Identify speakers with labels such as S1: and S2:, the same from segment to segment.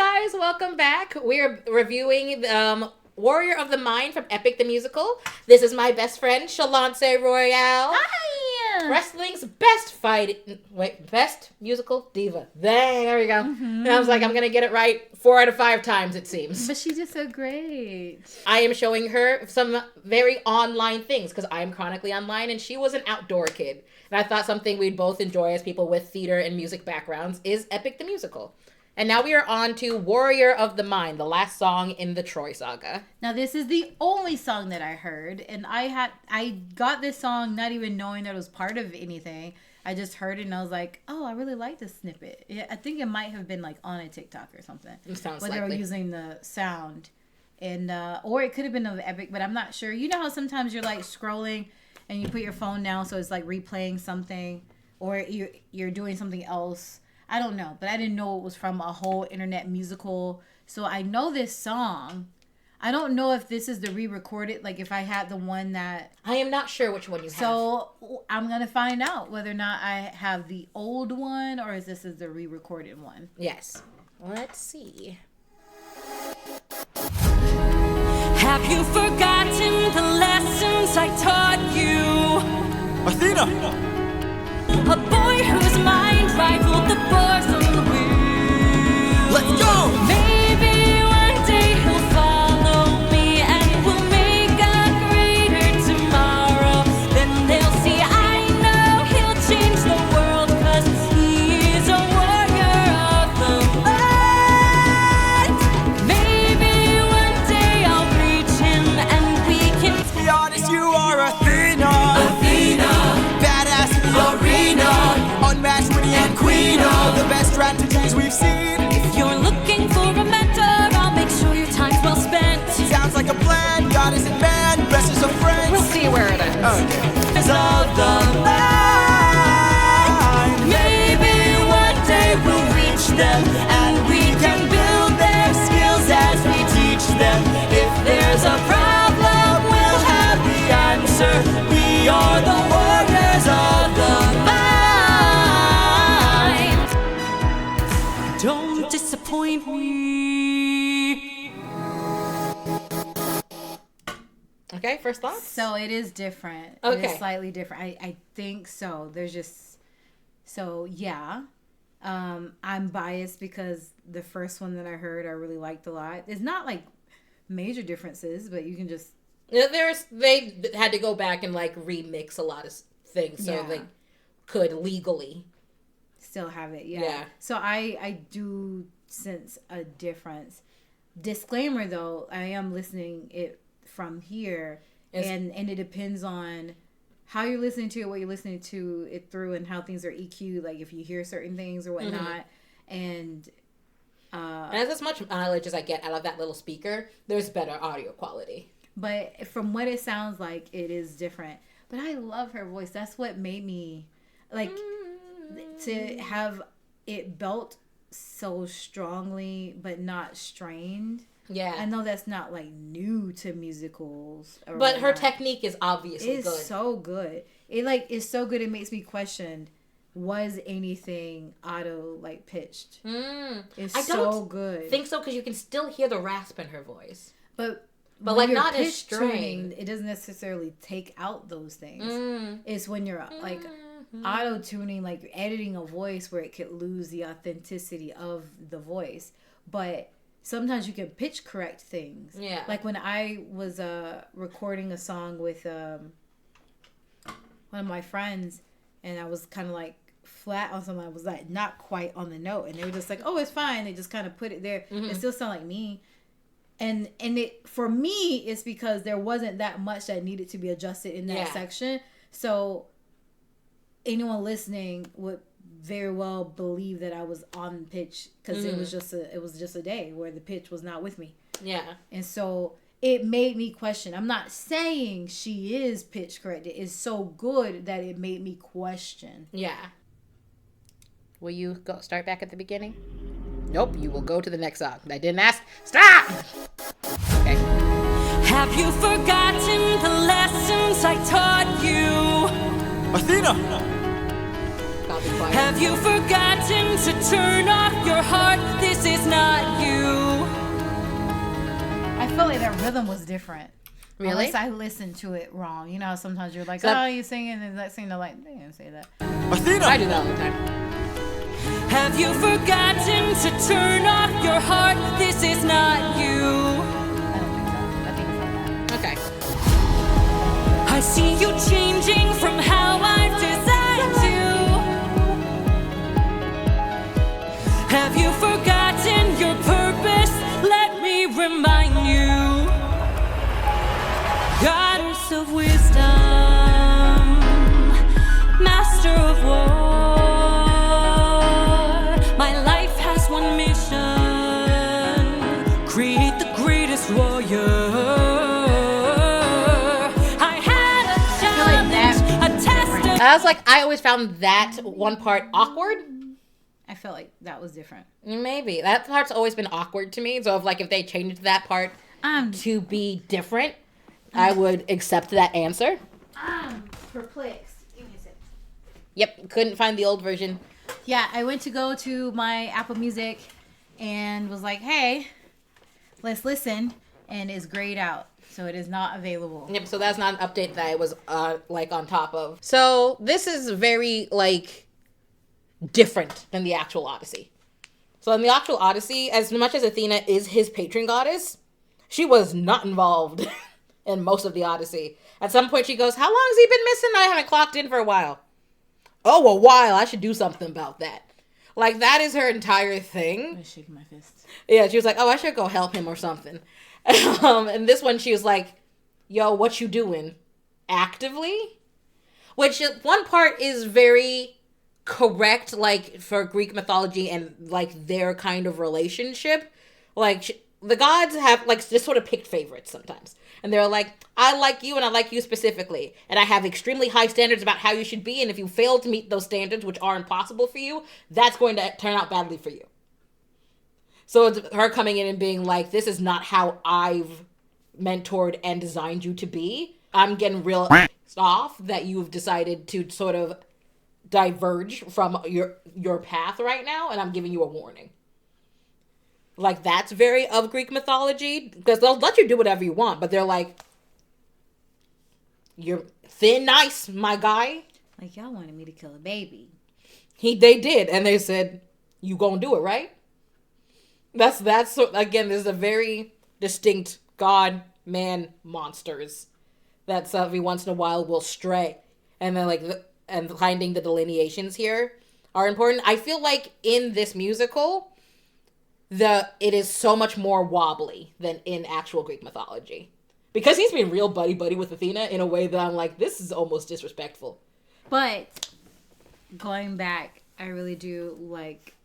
S1: guys, welcome back. We're reviewing Warrior of the Mind from Epic the Musical. This is my best friend, Shalonce Royale.
S2: Hi!
S1: Wrestling's best musical diva. There we go.
S2: Mm-hmm.
S1: And I was like, I'm going to get it right 4 out of 5 times, it seems.
S2: But she did so great.
S1: I am showing her some very online things because I am chronically online and she was an outdoor kid. And I thought something we'd both enjoy as people with theater and music backgrounds is Epic the Musical. And now we are on to Warrior of the Mind, the last song in the Troy saga.
S2: Now this is the only song that I heard, and I got this song not even knowing that it was part of anything. I just heard it and I was like, oh, I really like this snippet. I think it might have been like on a TikTok or something.
S1: It sounds
S2: where
S1: likely.
S2: they were using the sound. And or it could have been of Epic, but I'm not sure. You know how sometimes you're like scrolling and you put your phone down so it's like replaying something, or you're doing something else. I don't know, but I didn't know it was from a whole internet musical. So I know this song. I don't know if this is the re-recorded, like if I had the one that...
S1: I am not sure which one you have.
S2: So I'm going to find out whether or not I have the old one or is this is the re-recorded one.
S1: Yes. Let's see.
S3: Have you forgotten the lessons I taught you?
S4: Athena!
S3: A boy whose mind rivaled the bars on the wheel.
S4: Let's go!
S3: Maybe one day he'll follow me and we'll make a greater tomorrow. Then they'll see I know he'll change the world, 'cause he is a warrior of the mind. Maybe one day I'll reach him and we can...
S4: Be honest, you are Athena! Athena! Badass in the arena! Unmatched, witty, and queen of the best strategies we've seen.
S3: If you're looking for a mentor, I'll make sure your time's well spent.
S4: Sounds like a plan, goddess and man, best as a friend.
S1: We'll see where it ends.
S4: Okay.
S3: Of the mind. Maybe one day we'll reach them and we can build their skills as we teach them. If there's a problem, we'll have the answer. We are the warriors of the mind. Don't disappoint me.
S1: Okay, first thoughts?
S2: So it is different.
S1: Okay.
S2: It is slightly different. I think so. There's just... So, yeah. I'm biased because the first one that I heard I really liked a lot. It's not like major differences, but you can just...
S1: They had to go back and like remix a lot of things so
S2: Yeah.
S1: they could legally.
S2: Still have it,
S1: Yeah.
S2: So I do sense a difference. Disclaimer though, I am listening it from here, and it depends on how you're listening to it, what you're listening to it through, and how things are EQ'd, like if you hear certain things or whatnot. And
S1: as much mileage as I get out of that little speaker, there's better audio quality.
S2: but from what it sounds like, it is different. But I love her voice. That's what made me like to have it built so strongly but not strained.
S1: Yeah.
S2: I know that's not like new to musicals,
S1: But her
S2: whatnot.
S1: technique is obviously
S2: It's
S1: good.
S2: so good. It like is so good. It makes me question: was anything auto like pitched? It's
S1: I
S2: so
S1: don't
S2: good.
S1: think so because you can still hear the rasp in her voice.
S2: but
S1: But
S2: when
S1: like
S2: you're
S1: not as
S2: pitch
S1: strained.
S2: tuning, it doesn't necessarily take out those things. It's when you're like auto tuning, like you're editing a voice where it could lose the authenticity of the voice. But sometimes you can pitch correct things.
S1: Yeah.
S2: Like when I was recording a song with one of my friends, and I was kind of like flat on something. I was like not quite on the note, and they were just like, "Oh, it's fine." They just kind of put it there. It still sounded like me. And it for me, it's because there wasn't that much that needed to be adjusted in that section. So anyone listening would very well believe that I was on pitch because it was just a day where the pitch was not with me.
S1: Yeah.
S2: And so it made me question. I'm not saying she is pitch corrected. It's so good that it made me question.
S1: Yeah. Will you start back at the beginning? Nope, you will go to the next song. I didn't ask. Stop! Okay.
S3: Have you forgotten the lessons I taught you?
S4: Athena!
S1: I'll be quiet.
S3: Have you forgotten to turn off your heart? This is not you.
S2: that rhythm was different.
S1: Really?
S2: Unless I listened to it wrong. You know, sometimes you're like,
S1: So-
S2: oh, you singing, and the next thing they're like, they didn't say that.
S4: Athena!
S1: I do that all the time.
S3: Have you forgotten to turn off your heart? This is not you.
S2: I think it's like that.
S1: Okay.
S3: I see you changing from how I've designed you. Have you forgotten your purpose? Let me remind you. Goddess of wisdom, master of war. My life has one mission: create the greatest warrior. I had a challenge, a test of
S1: I was like, I always found that one part awkward.
S2: I felt like that was different.
S1: Maybe that part's always been awkward to me. So if they changed that part to be different, I would accept that answer.
S2: I'm perplexed. Give me a second.
S1: Yep, couldn't find the old version.
S2: Yeah, I went to go to my Apple Music and was like, hey, let's listen. And it's grayed out. So it is not available.
S1: Yep, so that's not an update that I was on top of. So this is very different than the actual Odyssey. So in the actual Odyssey, as much as Athena is his patron goddess, she was not involved in most of the Odyssey. At some point she goes, how long has he been missing? I haven't clocked in for a while. Oh, a while. I should do something about that. Like, that is her entire thing.
S2: I'm shaking my fist.
S1: Yeah, she was like, oh, I should go help him or something. And this one, she was like, yo, what you doing? Actively? Which one part is very correct, like, for Greek mythology and, like, their kind of relationship. Like, the gods have, like, just sort of picked favorites sometimes. And they're like, I like you and I like you specifically. And I have extremely high standards about how you should be. And if you fail to meet those standards, which are impossible for you, that's going to turn out badly for you. So it's her coming in and being like, this is not how I've mentored and designed you to be. I'm getting real off that you've decided to sort of diverge from your path right now. And I'm giving you a warning. Like, that's very of Greek mythology, because they'll let you do whatever you want, but they're like, you're thin nice, my guy.
S2: Like, y'all wanted me to kill a baby.
S1: They did, and they said, you gonna do it, right? That's again, there's a very distinct god, man, monsters that every once in a while will stray. And then, and finding the delineations here are important. I feel like in this musical, it is so much more wobbly than in actual Greek mythology. Because he's been real buddy-buddy with Athena in a way that I'm like, this is almost disrespectful.
S2: But going back, I really do like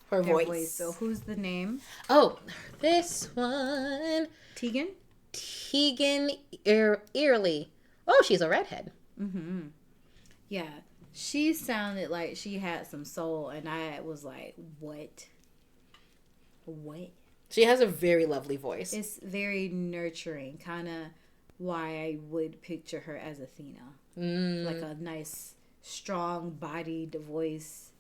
S1: Her
S2: their
S1: voice.
S2: So who's the name?
S1: Oh, this one.
S2: Tegan?
S1: Tegan Early. Oh, she's a redhead.
S2: Mm-hmm. Yeah. She sounded like she had some soul, and I was like, what? What?
S1: She has a very lovely voice.
S2: It's very nurturing, kind of why I would picture her as Athena. Like a nice, strong-bodied voice.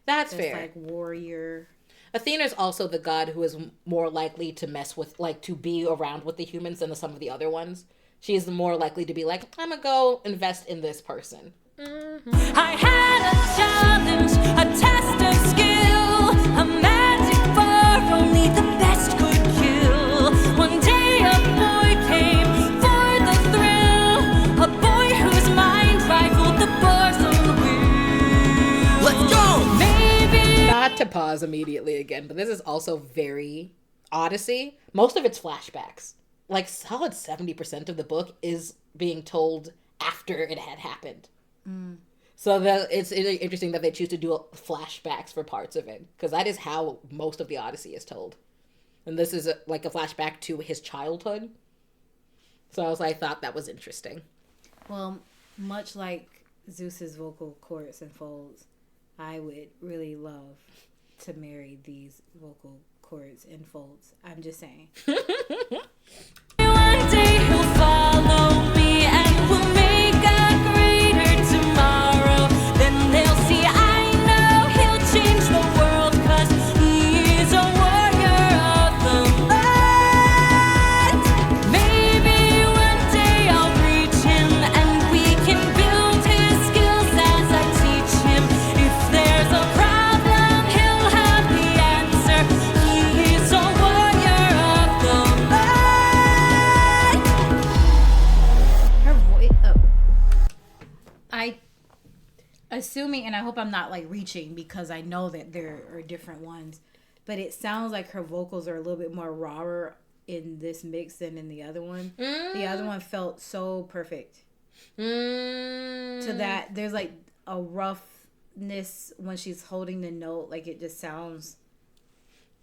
S1: That's fair.
S2: Like warrior.
S1: Athena's also the god who is more likely to mess with, like, to be around with the humans than some of the other ones. She's more likely to be like, I'm gonna go invest in this person.
S3: I had a challenge, a test of skill, a magic bar only the best could kill. One day a boy came for the thrill, a boy whose mind rivaled the bars on the wheel.
S4: Let's go!
S3: Maybe
S1: Not to pause immediately again, but this is also very Odyssey. Most of it's flashbacks. Like, solid 70% of the book is being told after it had happened. So it's interesting that they choose to do flashbacks for parts of it, because that is how most of the Odyssey is told. And this is like a flashback to his childhood. So I thought that was interesting.
S2: Well, much like Zeus's vocal cords and folds, I would really love to marry these vocal cords and folds. I'm just saying.
S3: one day he'll follow me and we'll make a greater tomorrow. Then they'll see I know he'll change the world, 'cause he is a warrior of the land.
S2: assuming, and I hope I'm not like reaching because I know that there are different ones, but it sounds like her vocals are a little bit more rawer in this mix than in the other one. The other one felt so perfect. To that, there's like a roughness when she's holding the note, like it just sounds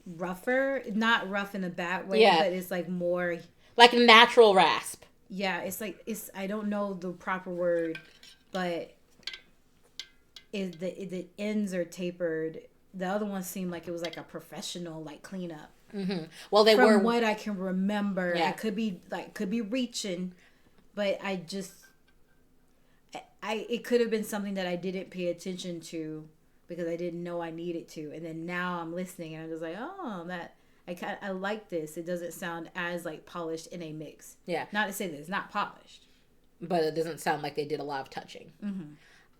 S2: rougher, not rough in a bad way, but it's like more
S1: like a natural rasp.
S2: Yeah, it's like I don't know the proper word, but the ends are tapered. The other one seemed like it was like a professional like cleanup.
S1: Mm-hmm. Well, they
S2: from
S1: were
S2: what I can remember. I could be reaching, but it could have been something that I didn't pay attention to because I didn't know I needed to, and then now I'm listening and I'm just like, oh, that I like this. It doesn't sound as like polished in a mix. Yeah, not to say that it's not polished,
S1: but it doesn't sound like they did a lot of touching. Mm-hmm.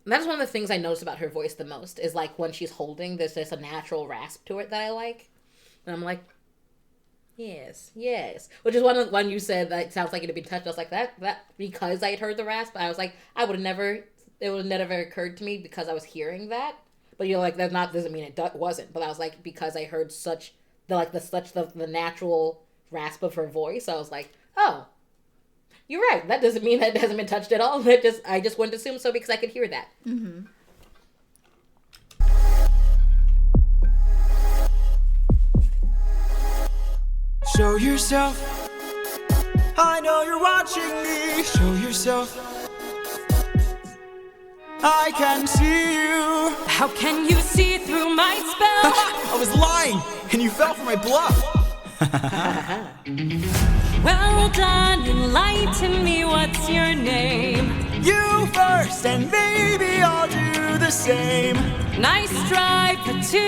S1: That's one of the things I notice about her voice the most is like when she's holding, there's just a natural rasp to it that I like, and I'm like, yes. Which is one you said that sounds like it had been touched. I was like that because I had heard the rasp. I was like, it would have never occurred to me because I was hearing that. But you're like, doesn't mean it wasn't. But I was like, because I heard the natural rasp of her voice, I was like, oh, you're right. That doesn't mean that it hasn't been touched at all. I just wouldn't assume so because I could hear that. Mm-hmm.
S4: Show yourself. I know you're watching me. Show yourself. I can see you.
S3: How can you see through my spell?
S4: I was lying, and you fell for my bluff.
S3: Well done, enlighten me, what's your name?
S4: You first, and maybe I'll do the same.
S3: Nice try, but two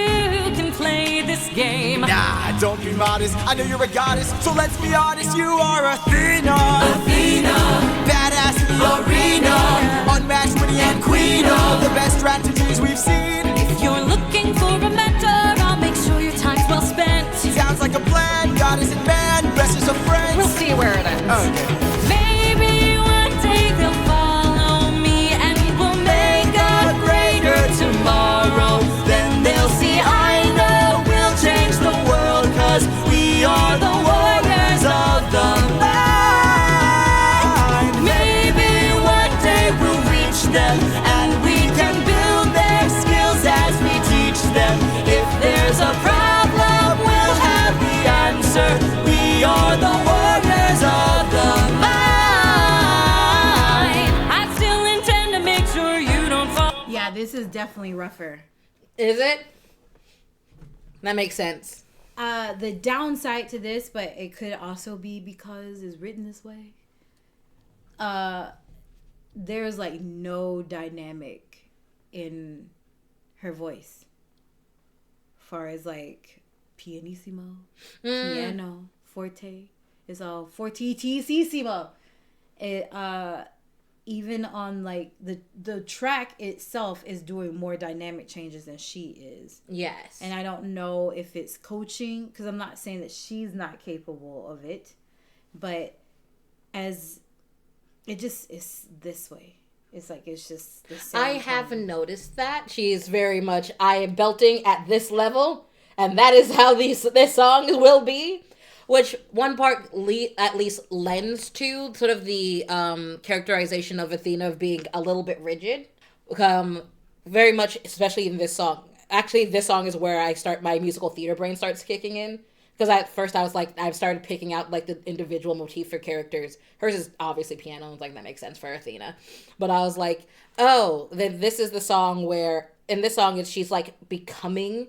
S3: can play this game.
S4: Nah, don't be modest, I know you're a goddess, so let's be honest, you are Athena. Athena, badass in the arena, unmatched, witty and queen of the best strategies we've seen.
S3: If you're looking for a mentor, I'll make sure your time's well spent.
S4: Sounds like a plan, goddess and man, bestest of friends.
S1: We'll see where it ends.
S4: Okay.
S3: Maybe one day they'll follow me and we'll make a greater tomorrow.
S4: Then they'll see I know we'll change the world, 'cause we are the warriors of the mind.
S3: Maybe one day we'll reach them
S4: and we can build their skills as we teach them. If there's a problem, we'll have the answer. We are the warriors of the mind.
S3: I still intend to make sure you don't fall.
S2: Yeah, this is definitely rougher.
S1: Is it? That makes sense.
S2: The downside to this, but it could also be because it's written this way. There's like no dynamic in her voice. Far as like pianissimo, piano, forte. It's all fortissimo. It even on like the track itself is doing more dynamic changes than she is.
S1: Yes.
S2: And I don't know if it's coaching, because I'm not saying that she's not capable of it, but as it just is this way. It's like it's just the same.
S1: I haven't noticed that. She's very much, I am belting at this level, and that is how this song will be. Which one part at least lends to sort of the characterization of Athena of being a little bit rigid. Very much, especially in this song. Actually, this song is where my musical theater brain starts kicking in. Because at first I was like, I've started picking out like the individual motif for characters. Hers is obviously piano. I was like, that makes sense for Athena. But I was like, oh, then this is the song where, in this song, she's like becoming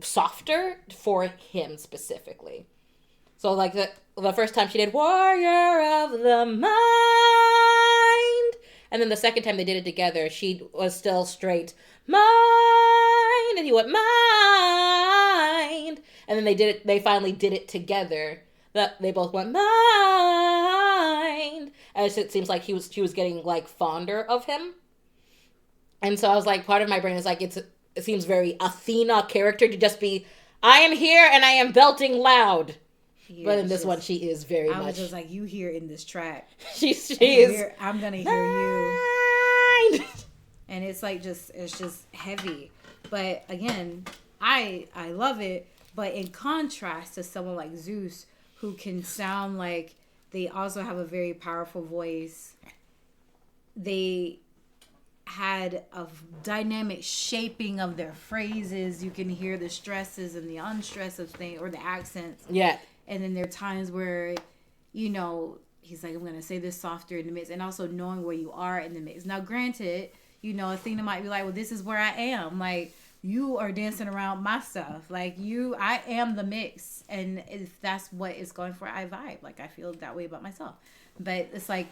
S1: softer for him specifically. So, like, the first time she did Warrior of the Mind. And then the second time they did it together, she was still straight Mind. And he went Mind. And then they finally did it together. They both went Mind. And it seems like she was getting, like, fonder of him. And so I was like, part of my brain is like, it seems very Athena character to just be, I am here and I am belting loud. But in this one, she is very much.
S2: I was just like, you hear in this track.
S1: She is.
S2: I'm gonna hear you. and it's like it's just heavy. But again, I love it. But in contrast to someone like Zeus, who can sound like they also have a very powerful voice, they had a dynamic shaping of their phrases. You can hear the stresses and the unstress of things, or the accents.
S1: Yeah.
S2: And then there are times where, you know, he's like, I'm going to say this softer in the mix. And also knowing where you are in the mix. Now, granted, you know, Athena might be like, well, this is where I am. Like, you are dancing around my stuff. Like, I am the mix. And if that's what it's going for, I vibe. Like, I feel that way about myself. But it's like,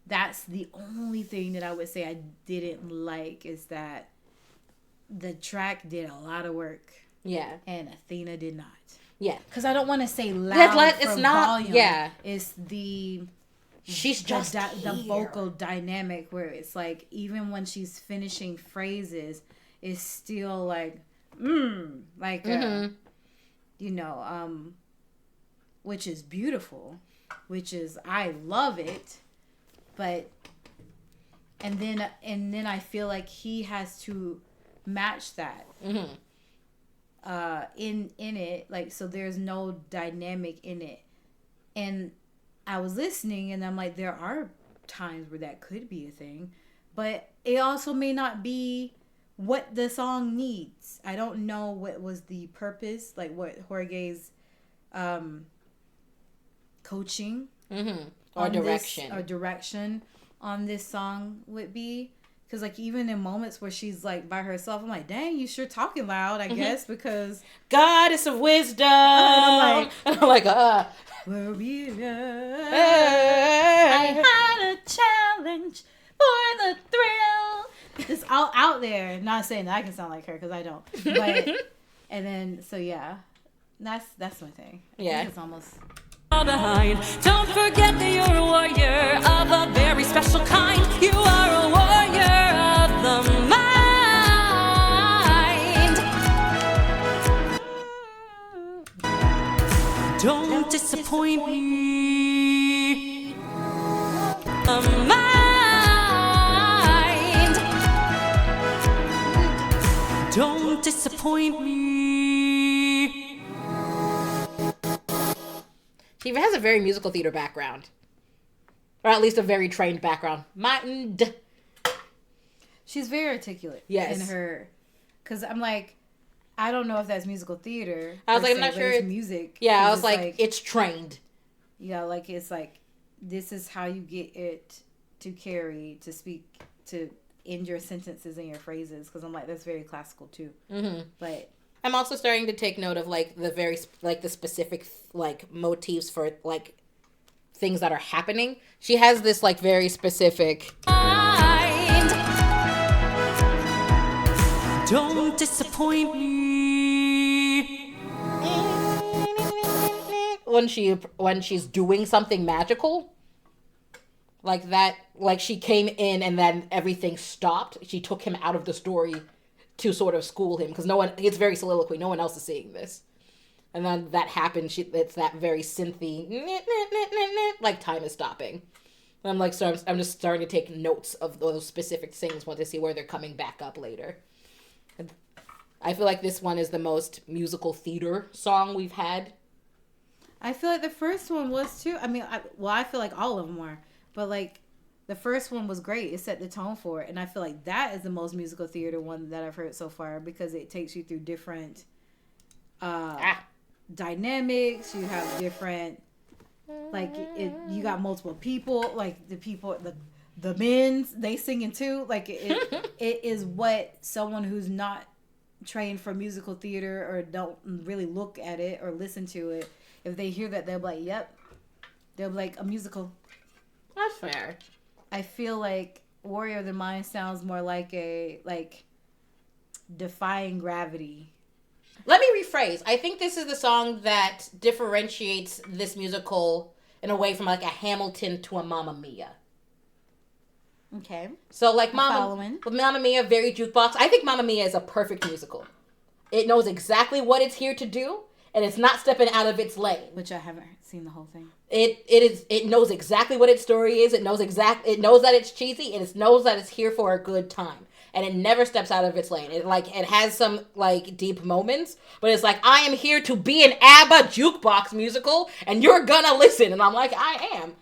S2: that's the only thing that I would say I didn't like, is that the track did a lot of work.
S1: Yeah.
S2: And Athena did not.
S1: Yeah.
S2: Because I don't want to say loud
S1: it's
S2: for
S1: not,
S2: volume.
S1: yeah.
S2: It's
S1: She's just
S2: the vocal dynamic, where it's like, even when she's finishing phrases, it's still like, like, you know, which is beautiful, I love it. But, and then I feel like he has to match that. In it, like, so there's no dynamic in it. And I was listening, and I'm like, there are times where that could be a thing, but it also may not be what the song needs. I don't know what was the purpose, like what Jorge's coaching
S1: or
S2: direction on this song would be. Because, like, even in moments where she's, like, by herself, I'm like, dang, you sure talking loud, I guess, because...
S1: Goddess of wisdom! I'm like,
S2: We'll be
S1: I
S2: had a challenge for the thrill. It's all out there. Not saying that I can sound like her, because I don't. But, and then, so, yeah. That's my thing.
S1: Yeah.
S2: It's almost...
S3: behind. Don't forget that you're a warrior of a very special kind. You are a warrior of the mind. Don't disappoint me. The mind. Don't disappoint me.
S1: She has a very musical theater background. Or at least a very trained background. Mind.
S2: She's very articulate.
S1: Yes.
S2: In her... Because I'm like, I don't know if that's musical theater.
S1: I was like, I'm not sure.
S2: It's music.
S1: Yeah, I was like, it's trained.
S2: Yeah, like, it's like, this is how you get it to carry, to speak, to end your sentences and your phrases. Because I'm like, that's very classical too. But...
S1: I'm also starting to take note of, like, the specific, like, motifs for, like, things that are happening. She has this, like, very specific...
S3: Don't disappoint me.
S1: When she's doing something magical. Like that, like she came in and then everything stopped. She took him out of the story to sort of school him, because it's very soliloquy. No one else is seeing this. And then that happened. It's that very synthy, like time is stopping. And I'm like, so I'm just starting to take notes of those specific things, want to see where they're coming back up later. And I feel like this one is the most musical theater song we've had.
S2: I feel like the first one was too. I mean, I feel like all of them were, but like, the first one was great. It set the tone for it. And I feel like that is the most musical theater one that I've heard so far, because it takes you through different dynamics. You have different, like, you got multiple people. Like, the men's, they singing too. Like, it is what someone who's not trained for musical theater or don't really look at it or listen to it, if they hear that, they'll be like, yep. They'll be like, a musical.
S1: That's fair.
S2: I feel like Warrior of the Mind sounds more like a, like, defying gravity.
S1: Let me rephrase. I think this is the song that differentiates this musical in a way from like a Hamilton to a Mamma Mia.
S2: Okay.
S1: So like Mamma Mia, very jukebox. I think Mamma Mia is a perfect musical. It knows exactly what it's here to do, and it's not stepping out of its lane.
S2: Which I haven't seen the whole thing.
S1: It knows exactly what its story is. It knows that it's cheesy, and it knows that it's here for a good time. And it never steps out of its lane. It has some like deep moments, but it's like, I am here to be an ABBA jukebox musical, and you're gonna listen. And I'm like, I am.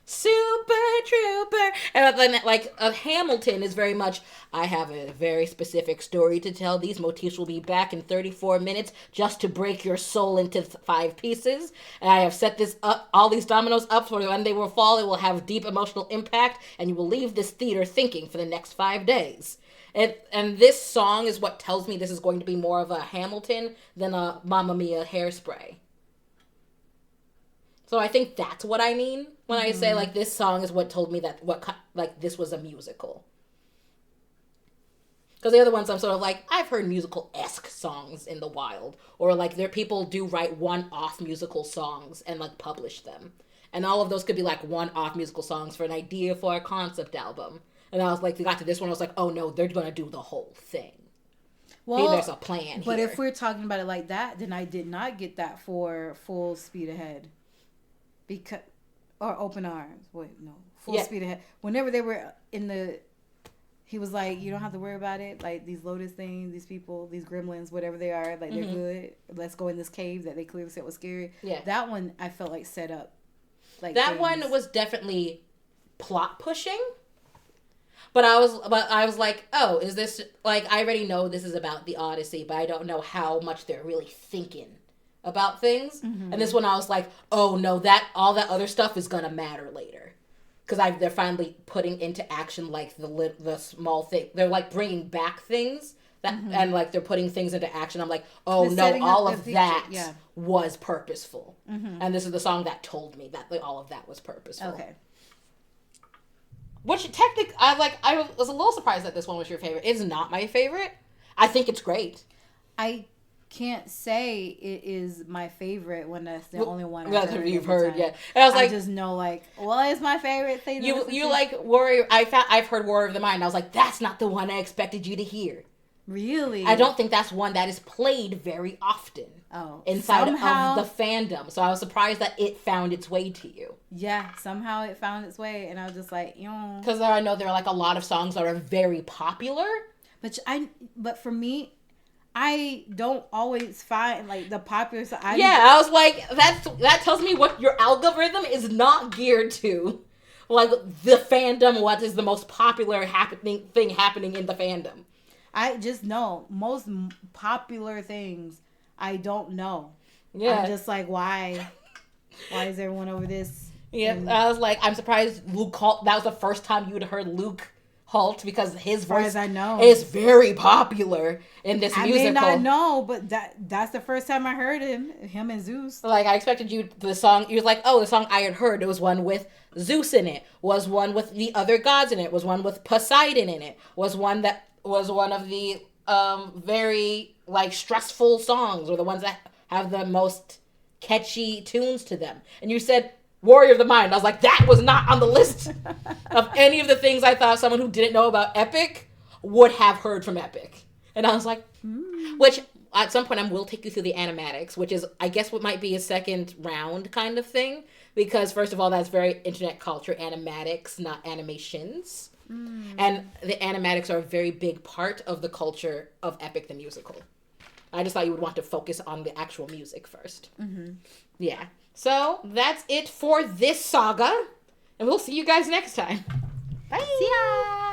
S1: Super Trooper. And then like Hamilton is very much, I have a very specific story to tell. These motifs will be back in 34 minutes just to break your soul into 5 pieces. And I have set this up, all these dominoes up, so when they will fall, it will have deep emotional impact, and you will leave this theater thinking for the next 5 days. And this song is what tells me this is going to be more of a Hamilton than a Mamma Mia Hairspray. So I think that's what I mean when I say, like, this song is what told me that, this was a musical. Because the other ones I'm sort of like, I've heard musical-esque songs in the wild. Or, like, people do write one-off musical songs and, like, publish them. And all of those could be, like, one-off musical songs for an idea for a concept album. And I was like, we got to this one, I was like, oh no, they're going to do the whole thing. Well, maybe there's a plan
S2: but
S1: here.
S2: if we're talking about it like that, then I did not get that for Full Speed Ahead. Or Open Arms. Wait, no. Full Speed Ahead. Whenever they were he was like, you don't have to worry about it. Like, these Lotus things, these people, these gremlins, whatever they are, like, they're good. Let's go in this cave that they clearly said was scary. Yeah. That one, I felt like set up. Like,
S1: that one was definitely plot pushing. But I was like, oh, is this, like, I already know this is about the Odyssey, but I don't know how much they're really thinking about things. And this one I was like, oh no, all that other stuff is gonna matter later. Because they're finally putting into action, like, the small thing. They're, like, bringing back things, and, like, they're putting things into action. I'm like, oh no, all of that was purposeful. And this is the song that told me that, like, all of that was purposeful. Okay. Which technically, I was a little surprised that this one was your favorite. It's not my favorite. I think it's great.
S2: I can't say it is my favorite when that's the only one
S1: you've heard. Yeah, and I was like,
S2: I just know, like, well, it's my favorite thing.
S1: You like Warrior? I've heard Warrior of the Mind. I was like, that's not the one I expected you to hear.
S2: Really?
S1: I don't think that's one that is played very often. Inside of the fandom. So I was surprised that it found its way to you.
S2: Yeah, somehow it found its way, and I was just like,
S1: because I know there are, like, a lot of songs that are very popular.
S2: But for me, I don't always find, like, the popular song.
S1: I was like, that tells me what your algorithm is not geared to. Like, the fandom, what is the most popular thing happening in the fandom.
S2: I just know most popular things I don't know.
S1: Yeah.
S2: I'm just like, why is everyone over this?
S1: Yeah, I was like, I'm surprised Luke Holt, that was the first time you would have heard Luke Holt, because his voice is very popular in this musical.
S2: I may not know, but that's the first time I heard him and Zeus.
S1: Like, I expected you was like, oh, the song I had heard, it was one with Zeus in it, was one with the other gods in it, was one with Poseidon in it, was one that was one of the very, like, stressful songs, or the ones that have the most catchy tunes to them. And you said Warrior of the Mind. I was like, that was not on the list of any of the things I thought someone who didn't know about Epic would have heard from Epic. And I was like, which at some point I will take you through the animatics, which is, I guess, what might be a second round kind of thing. Because first of all, that's very internet culture, animatics, not animations. And the animatics are a very big part of the culture of Epic the Musical. I just thought you would want to focus on the actual music first. Yeah. So that's it for this saga. And we'll see you guys next time. Bye.
S2: See ya.